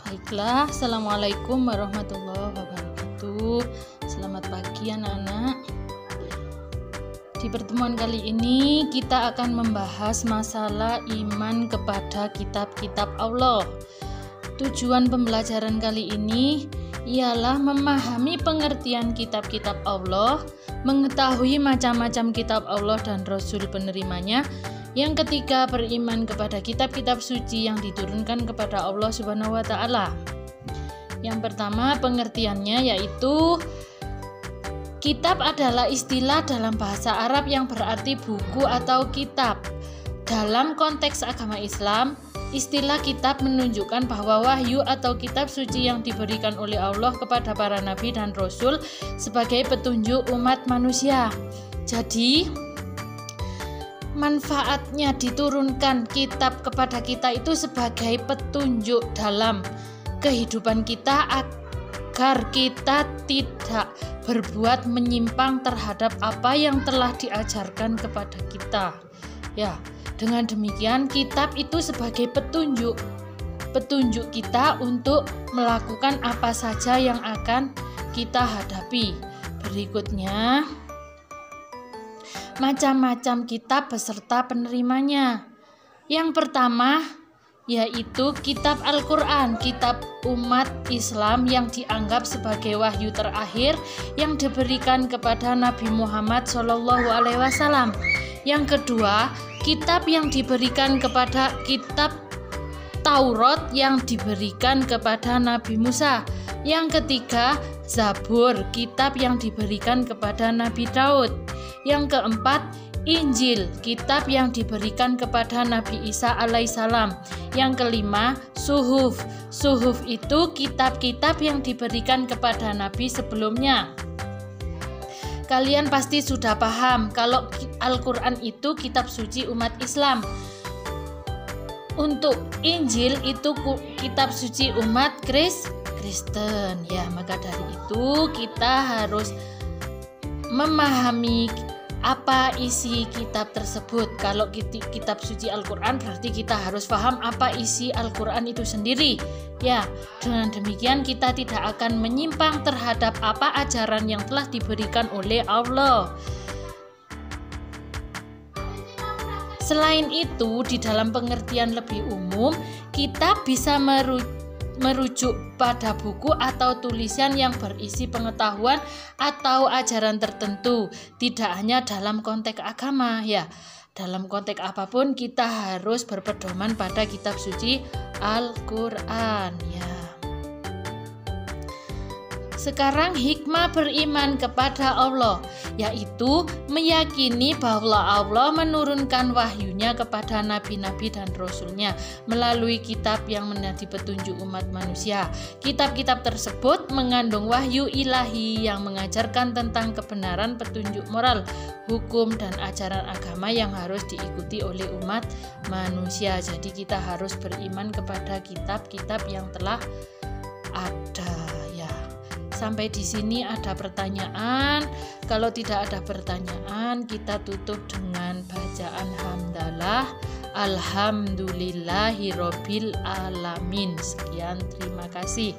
Baiklah, Assalamualaikum warahmatullahi wabarakatuh. Selamat pagi anak-anak. Di pertemuan kali ini kita akan membahas masalah iman kepada kitab-kitab Allah. Tujuan pembelajaran kali ini ialah memahami pengertian kitab-kitab Allah, mengetahui macam-macam kitab Allah dan Rasul penerimanya. Yang ketiga, beriman kepada kitab-kitab suci yang diturunkan kepada Allah Subhanahu wa Ta'ala. Yang pertama, pengertiannya yaitu kitab adalah istilah dalam bahasa Arab yang berarti buku atau kitab. Dalam konteks agama Islam, istilah kitab menunjukkan bahwa wahyu atau kitab suci yang diberikan oleh Allah kepada para nabi dan rasul sebagai petunjuk umat manusia. Jadi, manfaatnya diturunkan kitab kepada kita itu sebagai petunjuk dalam kehidupan kita agar kita tidak berbuat menyimpang terhadap apa yang telah diajarkan kepada kita. Ya, dengan demikian kitab itu sebagai petunjuk kita untuk melakukan apa saja yang akan kita hadapi. Berikutnya, macam-macam kitab beserta penerimanya. Yang pertama yaitu kitab Al-Quran, kitab umat Islam yang dianggap sebagai wahyu terakhir yang diberikan kepada Nabi Muhammad SAW. Yang kedua, kitab yang diberikan kepada kitab Taurat yang diberikan kepada Nabi Musa. Yang ketiga, Zabur, kitab yang diberikan kepada Nabi Daud. Yang keempat, Injil, kitab yang diberikan kepada Nabi Isa alaihissalam. Yang kelima, Suhuf. Suhuf itu kitab-kitab yang diberikan kepada Nabi sebelumnya. Kalian pasti sudah paham kalau Al-Quran itu kitab suci umat Islam. Untuk Injil itu kitab suci umat Kristen. Ya, maka dari itu kita harus memahami apa isi kitab tersebut. Kalau kitab suci Al-Quran berarti kita harus paham apa isi Al-Quran itu sendiri. Ya, dengan demikian kita tidak akan menyimpang terhadap apa ajaran yang telah diberikan oleh Allah. Selain itu, di dalam pengertian lebih umum, kita bisa merujuk pada buku atau tulisan yang berisi pengetahuan atau ajaran tertentu, tidak hanya dalam konteks agama. Ya, dalam konteks apapun kita harus berpedoman pada kitab suci Al-Quran. Ya. Sekarang hikmah beriman kepada Allah, yaitu meyakini bahwa Allah menurunkan wahyunya kepada nabi-nabi dan rasulnya melalui kitab yang menjadi petunjuk umat manusia. Kitab-kitab tersebut mengandung wahyu ilahi yang mengajarkan tentang kebenaran, petunjuk moral, hukum, dan ajaran agama yang harus diikuti oleh umat manusia. Jadi kita harus beriman kepada kitab-kitab yang telah ada. Sampai di sini ada pertanyaan? Kalau tidak ada pertanyaan, kita tutup dengan bacaan hamdalah. Alhamdulillahirobbil alamin. Sekian, terima kasih.